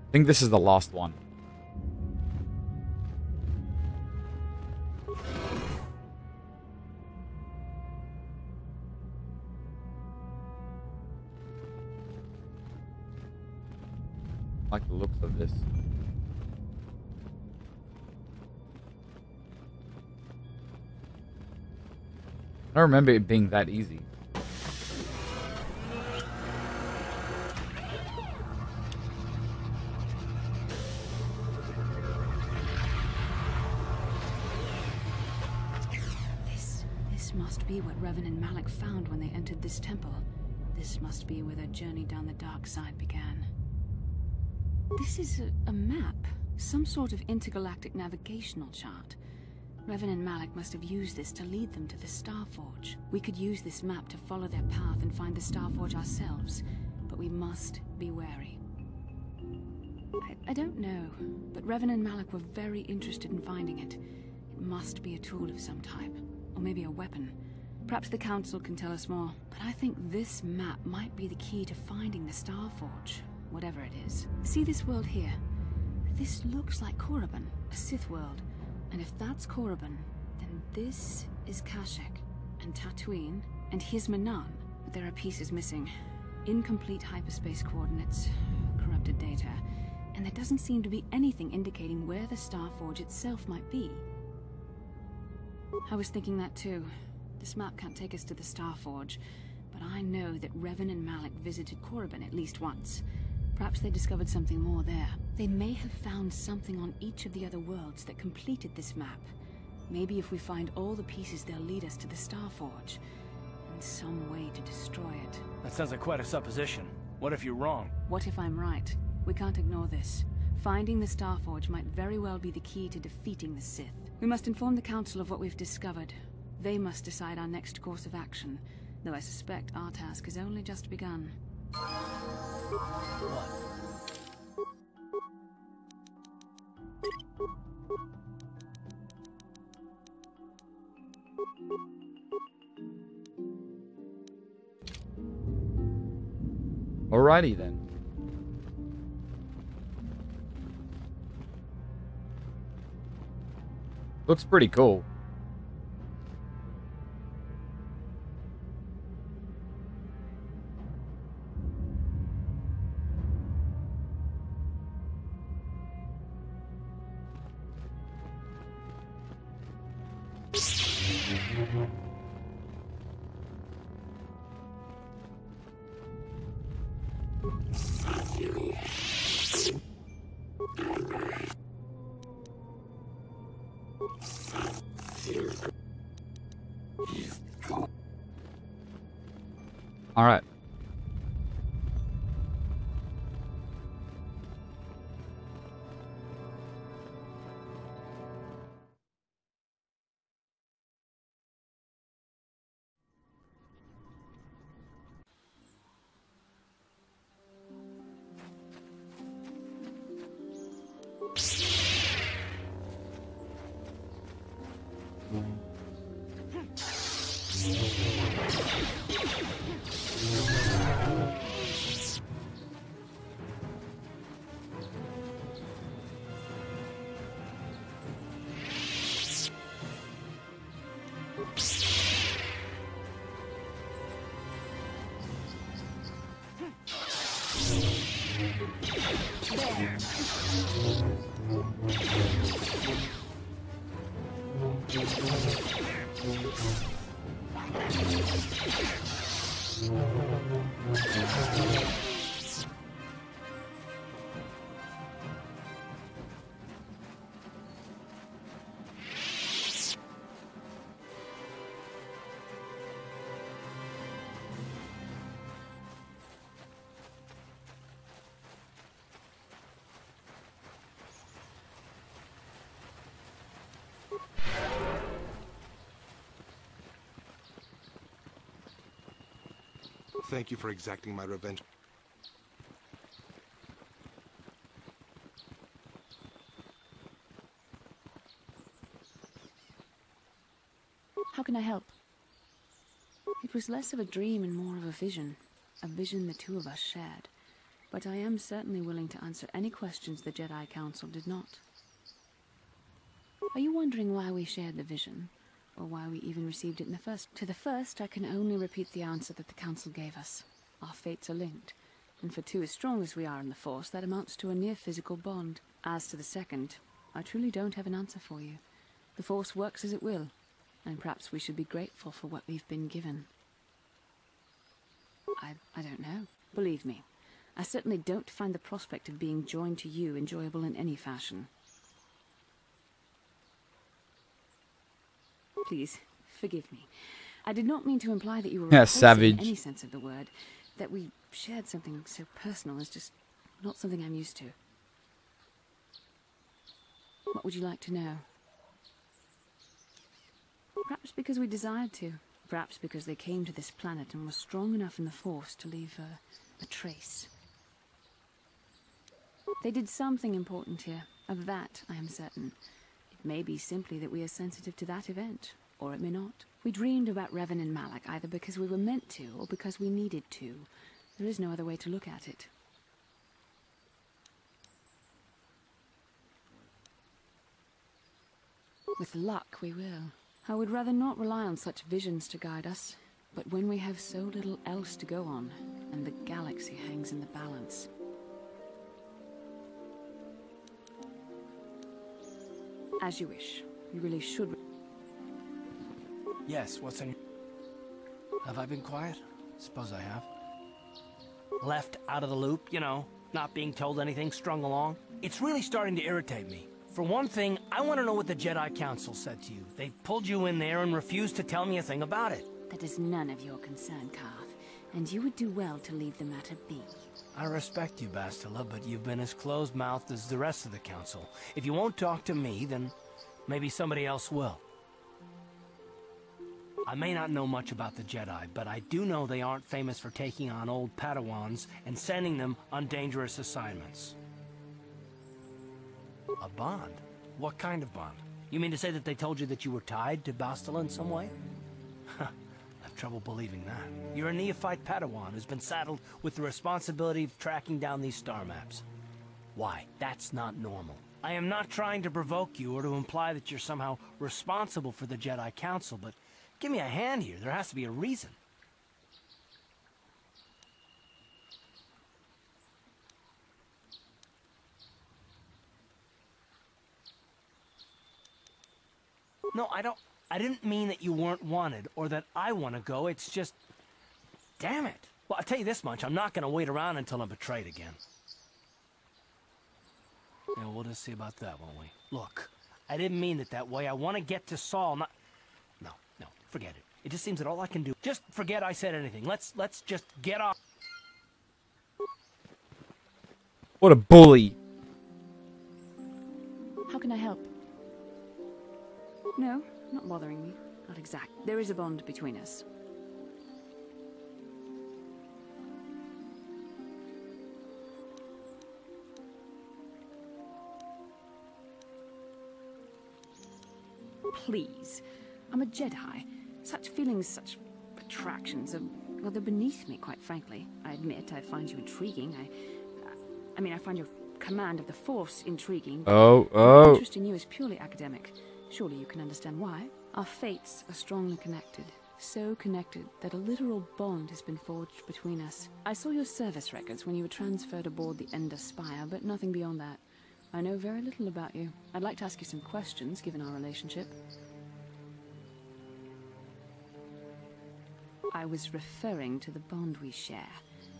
I think this is the last one. I like the looks of this. I don't remember it being that easy. This must be what Revan and Malak found when they entered this temple. This must be where their journey down the dark side began. This is a map, some sort of intergalactic navigational chart. Revan and Malak must have used this to lead them to the Starforge. We could use this map to follow their path and find the Starforge ourselves, but we must be wary. I don't know, but Revan and Malak were very interested in finding it. It must be a tool of some type, or maybe a weapon. Perhaps the Council can tell us more, but I think this map might be the key to finding the Starforge, whatever it is. See this world here? This looks like Korriban, a Sith world. And if that's Korriban, then this is Kashyyyk, and Dantooine, and here's Manaan. But there are pieces missing. Incomplete hyperspace coordinates, corrupted data, and there doesn't seem to be anything indicating where the Starforge itself might be. I was thinking that too. This map can't take us to the Starforge, but I know that Revan and Malak visited Korriban at least once. Perhaps they discovered something more there. They may have found something on each of the other worlds that completed this map. Maybe if we find all the pieces, they'll lead us to the Starforge, and some way to destroy it. That sounds like quite a supposition. What if you're wrong? What if I'm right? We can't ignore this. Finding the Starforge might very well be the key to defeating the Sith. We must inform the Council of what we've discovered. They must decide our next course of action, though I suspect our task has only just begun. What? Alrighty then. Looks pretty cool. All right. Thank you for exacting my revenge. How can I help? It was less of a dream and more of a vision the two of us shared. but I am certainly willing to answer any questions the Jedi Council did not. Are you wondering why we shared the vision, or why we even received it in the first? To the first, I can only repeat the answer that the Council gave us. Our fates are linked, and for two as strong as we are in the Force, that amounts to a near-physical bond. As to the second, I truly don't have an answer for you. The Force works as it will, and perhaps we should be grateful for what we've been given. I don't know. Believe me, I certainly don't find the prospect of being joined to you enjoyable in any fashion. Please, forgive me. I did not mean to imply that you were repulsive savage. in any sense of the word. That we shared something so personal is just not something I'm used to. What would you like to know? Perhaps because we desired to. Perhaps because they came to this planet and were strong enough in the Force to leave a trace. They did something important here. Of that, I am certain. It may be simply that we are sensitive to that event, or it may not. We dreamed about Revan and Malak either because we were meant to, or because we needed to. There is no other way to look at it. With luck, we will. I would rather not rely on such visions to guide us, but when we have so little else to go on, and the galaxy hangs in the balance. As you wish. You really should. Yes, what's on your... Have I been quiet? Suppose I have. Left out of the loop, you know, not being told anything, strung along. It's really starting to irritate me. For one thing, I want to know what the Jedi Council said to you. They pulled you in there and refused to tell me a thing about it. That is none of your concern, Karth, and you would do well to leave the matter be. I respect you, Bastila, but you've been as closed-mouthed as the rest of the Council. If you won't talk to me, then maybe somebody else will. I may not know much about the Jedi, but I do know they aren't famous for taking on old Padawans and sending them on dangerous assignments. A bond? What kind of bond? You mean to say that they told you that you were tied to Bastila in some way? I have trouble believing that. You're a neophyte Padawan who's been saddled with the responsibility of tracking down these star maps. Why? That's not normal. I am not trying to provoke you or to imply that you're somehow responsible for the Jedi Council, but give me a hand here. There has to be a reason. No, I didn't mean that you weren't wanted, or that I want to go, it's just... Damn it! Well, I'll tell you this much, I'm not going to wait around until I'm betrayed again. Yeah, we'll just see about that, won't we? Look, I didn't mean it that way, I want to get to Saul, not... No, forget it. It just seems that all I can do... Just forget I said anything, let's just get off... What a bully. How can I help? No, not bothering me. Not exact. There is a bond between us. Please. I'm a Jedi. Such feelings, such attractions are... Well, they're beneath me, quite frankly. I admit I find you intriguing. I mean, I find your command of the Force intriguing. My interest in you is purely academic. Surely you can understand why. Our fates are strongly connected. So connected that a literal bond has been forged between us. I saw your service records when you were transferred aboard the Ender Spire, but nothing beyond that. I know very little about you. I'd like to ask you some questions, given our relationship. I was referring to the bond we share.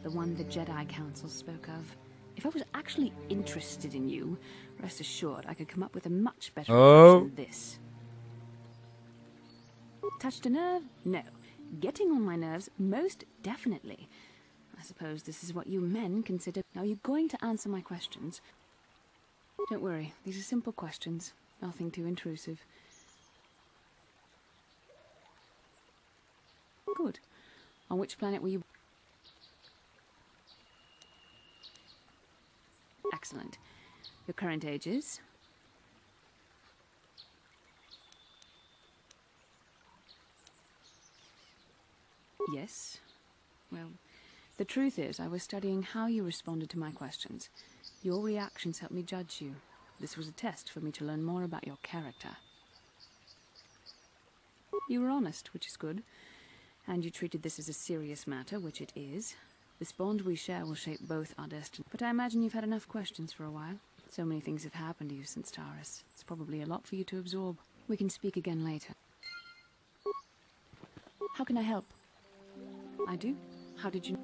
The one the Jedi Council spoke of. If I was actually interested in you, rest assured I could come up with a much better approach than this. Touched a nerve? No. Getting on my nerves? Most definitely. I suppose this is what you men consider... Are you going to answer my questions? Don't worry, these are simple questions. Nothing too intrusive. Good. On which planet were you... Excellent. Your current age is? Yes. Well, The truth is, I was studying how you responded to my questions. Your reactions helped me judge you. This was a test for me to learn more about your character. You were honest, which is good. And you treated this as a serious matter, which it is. This bond we share will shape both our destiny. But I imagine you've had enough questions for a while. So many things have happened to you since Taurus. It's probably a lot for you to absorb. We can speak again later. How can I help? I do? How did you...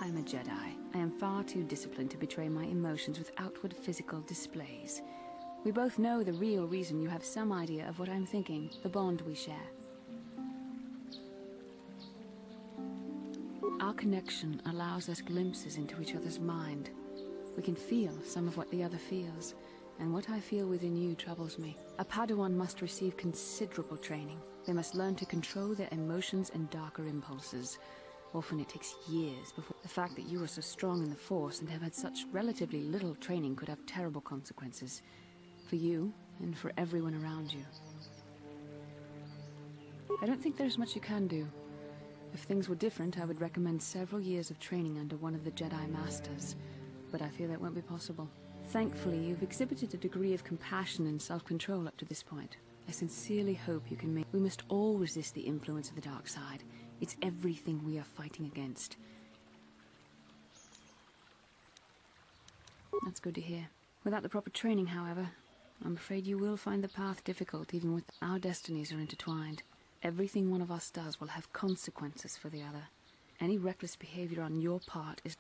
I'm a Jedi. I am far too disciplined to betray my emotions with outward physical displays. We both know the real reason you have some idea of what I'm thinking, the bond we share. Our connection allows us glimpses into each other's mind. We can feel some of what the other feels, and what I feel within you troubles me. A Padawan must receive considerable training. They must learn to control their emotions and darker impulses. Often it takes years before... The fact that you are so strong in the Force and have had such relatively little training could have terrible consequences. For you, and for everyone around you. I don't think there's much you can do. If things were different, I would recommend several years of training under one of the Jedi Masters. But I fear that won't be possible. Thankfully, you've exhibited a degree of compassion and self-control up to this point. I sincerely hope you can make... We must all resist the influence of the dark side. It's everything we are fighting against. That's good to hear. Without the proper training, however, I'm afraid you will find the path difficult, even with our destinies are intertwined. Everything one of us does will have consequences for the other. Any reckless behavior on your part is...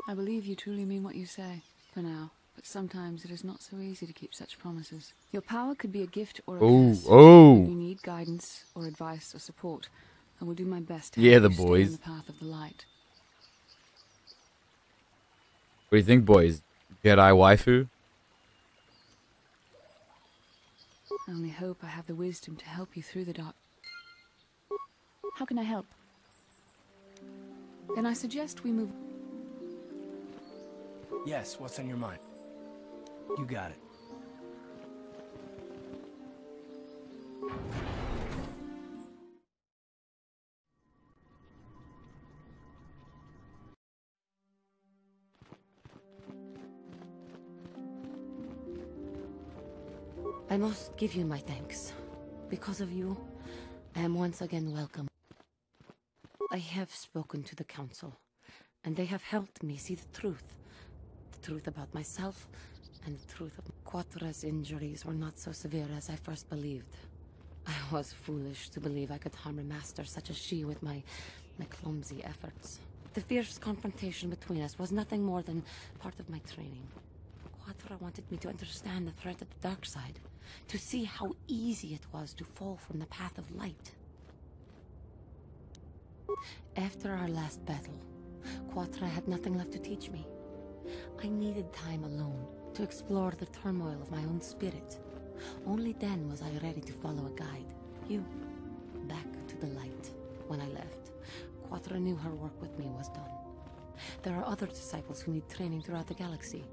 I believe you truly mean what you say, for now, but sometimes it is not so easy to keep such promises. Your power could be a gift or a curse. If you need guidance or advice or support, I will do my best to help you stay on the path of the light. What do you think, boys? Jedi waifu? I only hope I have the wisdom to help you through the dark. How can I help? Then I suggest we move... Yes, what's on your mind? You got it. I must give you my thanks. Because of you, I am once again welcome. I have spoken to the Council, and they have helped me see the truth. The truth about myself, and the truth of Quatra's injuries were not so severe as I first believed. I was foolish to believe I could harm a master such as she with my clumsy efforts. The fierce confrontation between us was nothing more than part of my training. Quatra wanted me to understand the threat of the dark side, to see how easy it was to fall from the path of light. After our last battle, Quatra had nothing left to teach me. I needed time alone to explore the turmoil of my own spirit. Only then was I ready to follow a guide. You. Back to the light. When I left, Quatra knew her work with me was done. There are other disciples who need training throughout the galaxy,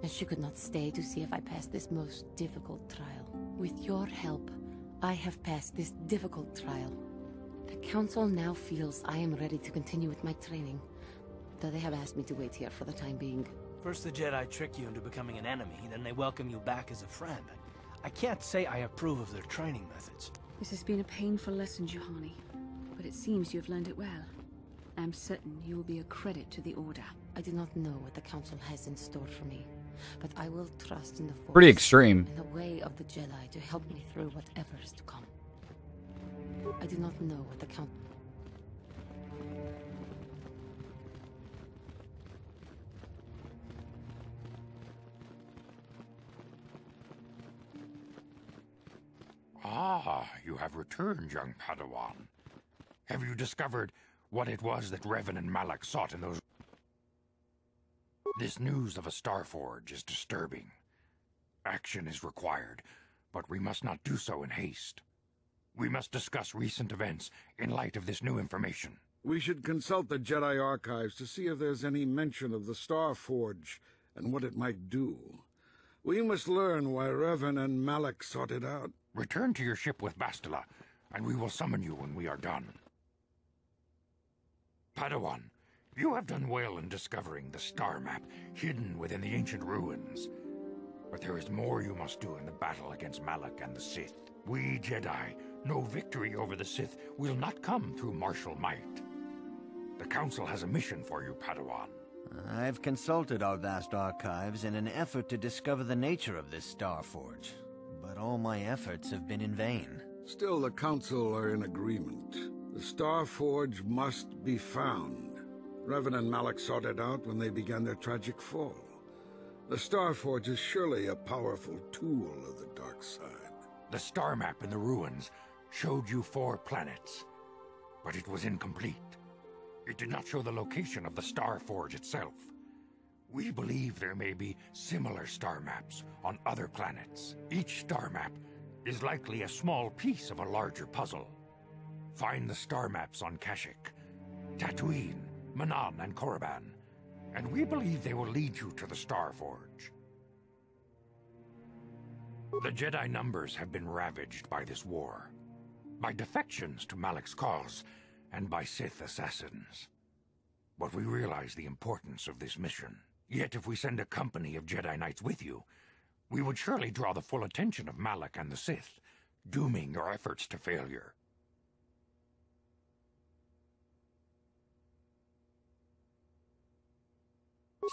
and she could not stay to see if I passed this most difficult trial. With your help, I have passed this difficult trial. The Council now feels I am ready to continue with my training, though they have asked me to wait here for the time being. First the Jedi trick you into becoming an enemy, then they welcome you back as a friend. I can't say I approve of their training methods. This has been a painful lesson, Juhani, but it seems you have learned it well. I am certain you will be a credit to the Order. I do not know what the Council has in store for me, but I will trust in the Force. Pretty extreme. In the way of the Jedi to help me through whatever is to come. I do not know what the Council... Ah, you have returned, young Padawan. Have you discovered what it was that Revan and Malak sought in those... This news of a Starforge is disturbing. Action is required, but we must not do so in haste. We must discuss recent events in light of this new information. We should consult the Jedi archives to see if there's any mention of the Starforge and what it might do. We must learn why Revan and Malak sought it out. Return to your ship with Bastila, and we will summon you when we are done. Padawan, you have done well in discovering the star map hidden within the ancient ruins. But there is more you must do in the battle against Malak and the Sith. We Jedi know victory over the Sith will not come through martial might. The Council has a mission for you, Padawan. I've consulted our vast archives in an effort to discover the nature of this Star Forge, but all my efforts have been in vain. Still, the Council are in agreement. The Star Forge must be found. Revan and Malak sought it out when they began their tragic fall. The Star Forge is surely a powerful tool of the dark side. The star map in the ruins showed you 4 planets, but it was incomplete. It did not show the location of the Star Forge itself. We believe there may be similar star maps on other planets. Each star map is likely a small piece of a larger puzzle. Find the star maps on Kashyyyk, Dantooine, Manan, and Korriban, and we believe they will lead you to the Star Forge. The Jedi numbers have been ravaged by this war, by defections to Malak's cause, and by Sith assassins. But we realize the importance of this mission. Yet if we send a company of Jedi Knights with you, we would surely draw the full attention of Malak and the Sith, dooming your efforts to failure.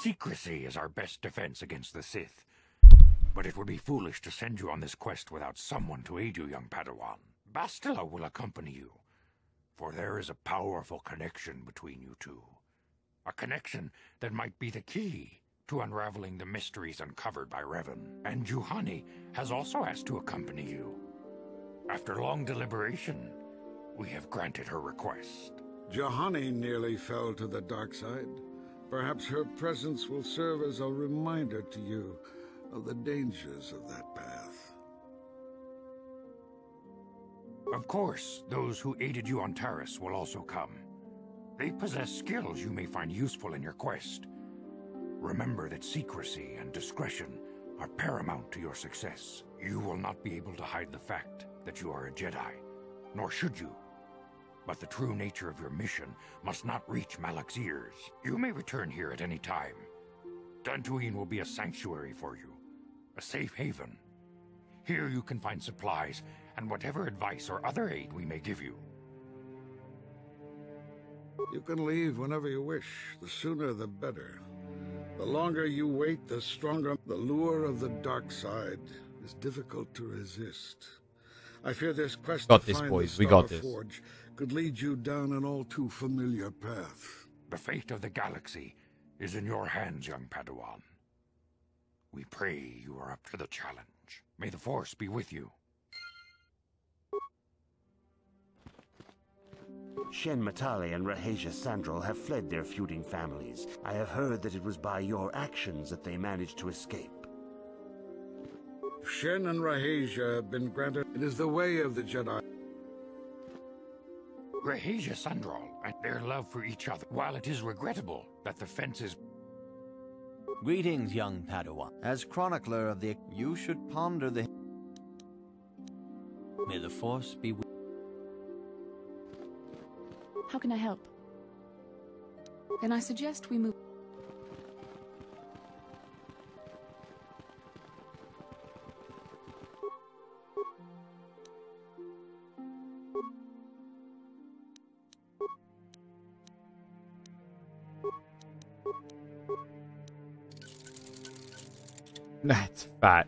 Secrecy is our best defense against the Sith, but it would be foolish to send you on this quest without someone to aid you, young Padawan. Bastila will accompany you, for there is a powerful connection between you two. A connection that might be the key to unraveling the mysteries uncovered by Revan. And Juhani has also asked to accompany you. After long deliberation, we have granted her request. Juhani nearly fell to the dark side. Perhaps her presence will serve as a reminder to you of the dangers of that path. Of course, those who aided you on Taris will also come. They possess skills you may find useful in your quest. Remember that secrecy and discretion are paramount to your success. You will not be able to hide the fact that you are a Jedi, nor should you. But the true nature of your mission must not reach Malak's ears. You may return here at any time. Dantooine will be a sanctuary for you, a safe haven. Here you can find supplies and whatever advice or other aid we may give you. You can leave whenever you wish. The sooner the better. The longer you wait, the stronger. The lure of the dark side is difficult to resist. I fear this quest Got to this, find boys. the We Star got this. Forge could lead you down an all too familiar path. The fate of the galaxy is in your hands, young Padawan. We pray you are up to the challenge. May the Force be with you. Shen Matali and Rahesia Sandral have fled their feuding families. I have heard that it was by your actions that they managed to escape. Shen and Rahesia have been granted. It is the way of the Jedi. Rahesia Sandral and their love for each other. While it is regrettable that the fences... Greetings, young Padawan. As chronicler of the... You should ponder the... May the Force be with... How can I help? Then I suggest we move. That's fat.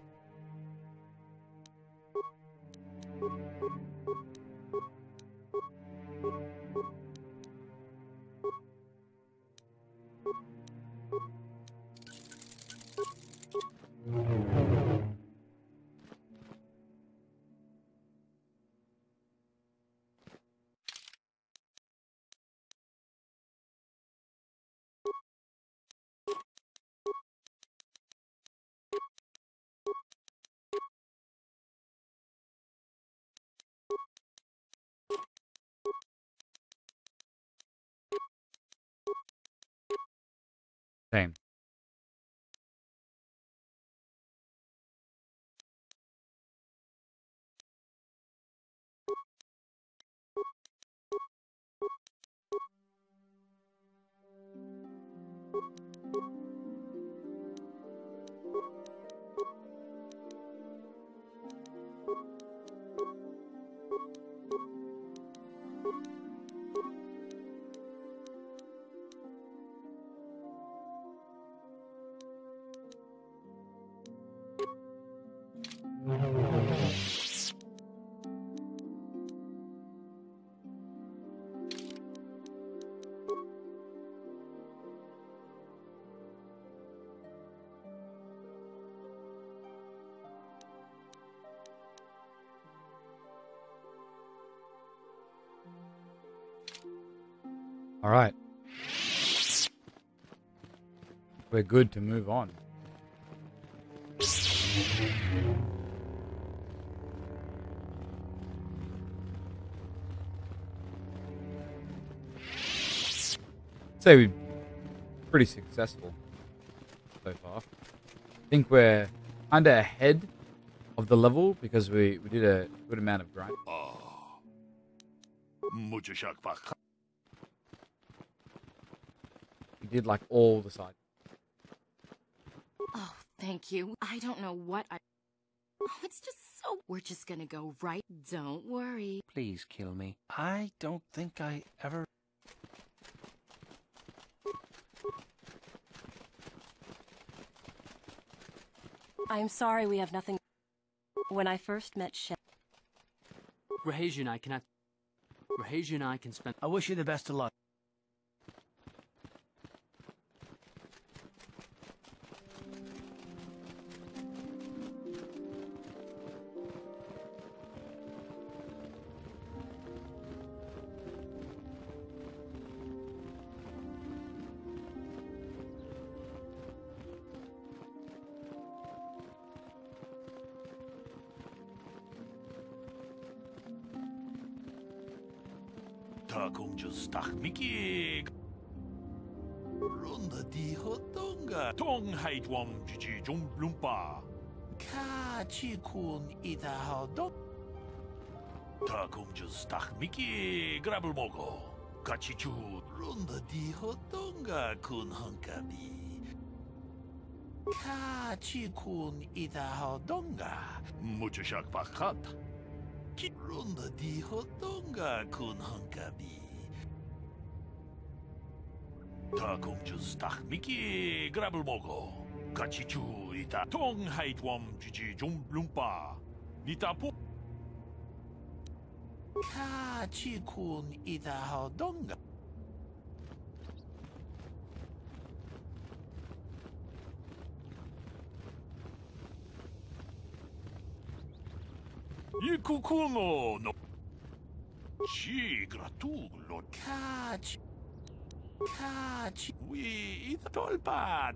Same. All right. We're good to move on. Say we're pretty successful so far. I think we're kind of ahead of the level because we did a good amount of grind. We did like all the sides. Oh, thank you. I don't know what I... Oh, it's just so... We're just gonna go right... Don't worry. Please kill me. I don't think I ever... I'm sorry we have nothing... When I first met Rahesia and I cannot... Rahesia and I can spend... I wish you the best of luck. 공주스 딱미기 론다 디허던가 동하이드왕 주지 좀 룸바 카치쿤 이다하던 다 공주스 딱미기 그라블 먹어 같이 주 론다 디허던가 군 헝가비 카치쿤 이다하던가 무주샥 바카타 론다 디허던가 군 헝가비 다 공주스 딱미기 그라블 먹어 같이 주이다 동하이드왕 주지 좀 룸바 니타포 카치쿤 이다하던가 이쿠쿠노 노 시그라투글로 카치 위 돌파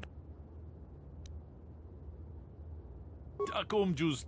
다콤주스